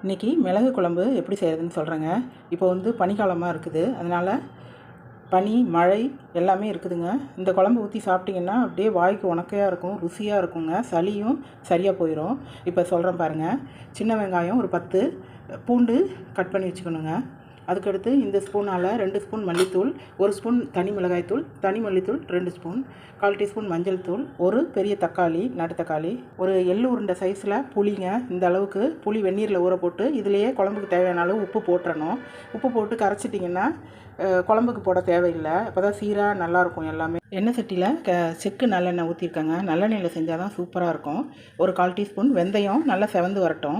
இன்றைக்கி மிளகு குழம்பு எப்படி செய்கிறதுன்னு சொல்கிறேங்க. இப்போ வந்து பனிக்காலமாக இருக்குது, அதனால் பனி மழை எல்லாமே இருக்குதுங்க. இந்த குழம்பு ஊற்றி சாப்பிட்டிங்கன்னா அப்படியே வாய்க்கு உனக்கையாக இருக்கும், ருசியாக இருக்குங்க. சளியும் சரியாக போயிடும். இப்போ சொல்கிறேன் பாருங்கள். சின்ன வெங்காயம் ஒரு 10, பூண்டு கட் பண்ணி வச்சுக்கணுங்க. அதுக்கடுத்து இந்த ஸ்பூனால் 2 ஸ்பூன் மல்லித்தூள், 1 ஸ்பூன் தனி மிளகாய்த்தூள், தனி மல்லித்தூள் 2 ஸ்பூன், 1/4 டீஸ்பூன் மஞ்சள் தூள், ஒரு பெரிய தக்காளி, நாட்டு தக்காளி, ஒரு எள்ளு உருண்டை சைஸில் புளிங்க. இந்த அளவுக்கு புளி வெந்நீரில் ஊற போட்டு இதிலேயே குழம்புக்கு தேவையான அளவு உப்பு போட்டுறணும். உப்பு போட்டு கரைச்சிட்டிங்கன்னா குழம்புக்கு போட தேவையில்லை. அப்போ தான் சீராக நல்லாயிருக்கும் எல்லாமே. எண்ணெய் சட்டியில் செக்கு நல்லெண்ணெய் ஊற்றிருக்கேங்க. நல்லெண்ணெயில் செஞ்சால் தான் சூப்பராக இருக்கும். ஒரு 1/4 டீஸ்பூன் வெந்தயம் நல்லா செவந்து வரட்டும்.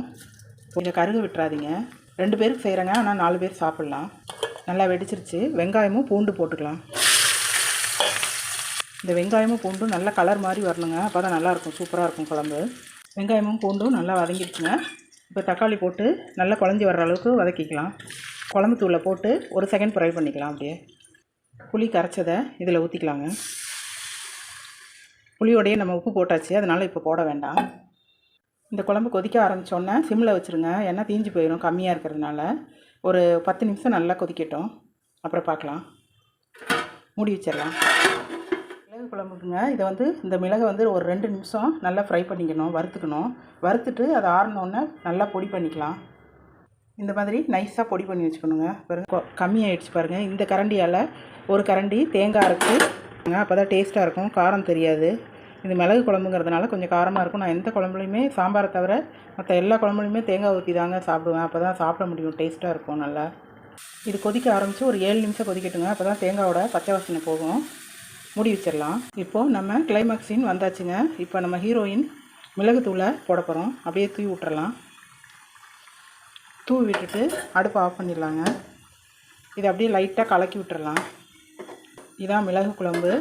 கொஞ்சம் கருகு விட்டுறாதீங்க. 2 பேருக்கு செய்கிறேங்க, ஆனால் 4 பேர் சாப்பிட்லாம். நல்லா வெடிச்சிருச்சு. வெங்காயமும் பூண்டு போட்டுக்கலாம். இந்த வெங்காயமும் பூண்டும் நல்லா கலர் மாதிரி வரணுங்க. அப்போ தான் நல்லாயிருக்கும், சூப்பராக இருக்கும் குழம்பு. வெங்காயமும் பூண்டும் நல்லா வதங்கிடுச்சுங்க. இப்போ தக்காளி போட்டு நல்லா குழஞ்சி வர்ற அளவுக்கு வதக்கிக்கலாம். குழம்பு தூளை போட்டு 1 செகண்ட் ஃப்ரை பண்ணிக்கலாம். அப்படியே புளி கரைச்சதை இதில் ஊற்றிக்கலாங்க. புளியோடையே நம்ம உப்பு போட்டாச்சு, அதனால் இப்போ போட வேண்டாம். இந்த குழம்பு கொதிக்க ஆரம்பித்தோன்னே சிம்மில் வச்சுருங்க. எண்ணெய் தீஞ்சு போயிடும் கம்மியாக இருக்கிறதுனால. ஒரு 10 நிமிஷம் நல்லா கொதிக்கட்டும், அப்புறம் பார்க்கலாம். மூடி வச்சிடலாம். மிளகு குழம்புக்குங்க இதை வந்து இந்த மிளகை வந்து ஒரு 2 நிமிஷம் நல்லா ஃப்ரை பண்ணிக்கணும், வறுத்துக்கணும். வறுத்துட்டு அதை ஆறினோடனே நல்லா பொடி பண்ணிக்கலாம். இந்த மாதிரி நைஸாக பொடி பண்ணி வச்சுக்கணுங்க. பாருங்கள் கம்மியாகிடுச்சு பாருங்கள். இந்த கரண்டியால் ஒரு கரண்டி தேங்காய் அரைச்சி, அப்போ தான் டேஸ்ட்டாக இருக்கும், காரம் தெரியாது. இது மிளகு குழம்புங்கிறதுனால கொஞ்சம் காரமாக இருக்கும். நான் எந்த குழம்புலையுமே சாம்பாரை தவிர மற்ற எல்லா குழம்புலையுமே தேங்காய் ஊற்றி தாங்க சாப்பிடுவேன். அப்போ தான் சாப்பிட முடியும், டேஸ்ட்டாக இருக்கும் நல்லா. இது கொதிக்க ஆரம்பித்து ஒரு 7 நிமிஷம் கொதிக்கட்டுங்க. அப்போ தான் தேங்காயோட பச்சை வாசனை போகும். மூடி வச்சிடலாம். இப்போது நம்ம கிளைமாக்ஸ் சீன் வந்தாச்சுங்க. இப்போ நம்ம ஹீரோயின் மிளகுத்தூளை போட போகிறோம். அப்படியே தூவி விட்டுறலாம். தூவி விட்டுட்டு அடுப்பை ஆஃப் பண்ணிடலாங்க. இதை அப்படியே லைட்டாக கலக்கி விட்டுறலாம். இதான் மிளகு குழம்பு.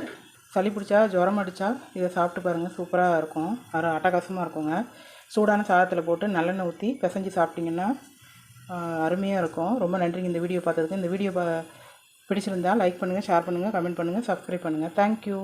சளி பிடிச்சா, ஜுரம் அடித்தா இதை சாப்பிட்டு பாருங்கள், சூப்பராக இருக்கும். அட்டகாசமாக இருக்குங்க. சூடான சாதத்தில் போட்டு நல்லெண்ணெய் ஊற்றி பிசைஞ்சு சாப்பிட்டிங்கன்னா அருமையாக இருக்கும். ரொம்ப நன்றிங்க இந்த வீடியோ பார்த்ததுக்கு. இந்த வீடியோ பிடிச்சிருந்தால் லைக் பண்ணுங்கள், ஷேர் பண்ணுங்கள், கமெண்ட் பண்ணுங்கள், சப்ஸ்கிரைப் பண்ணுங்கள். தேங்க்யூ.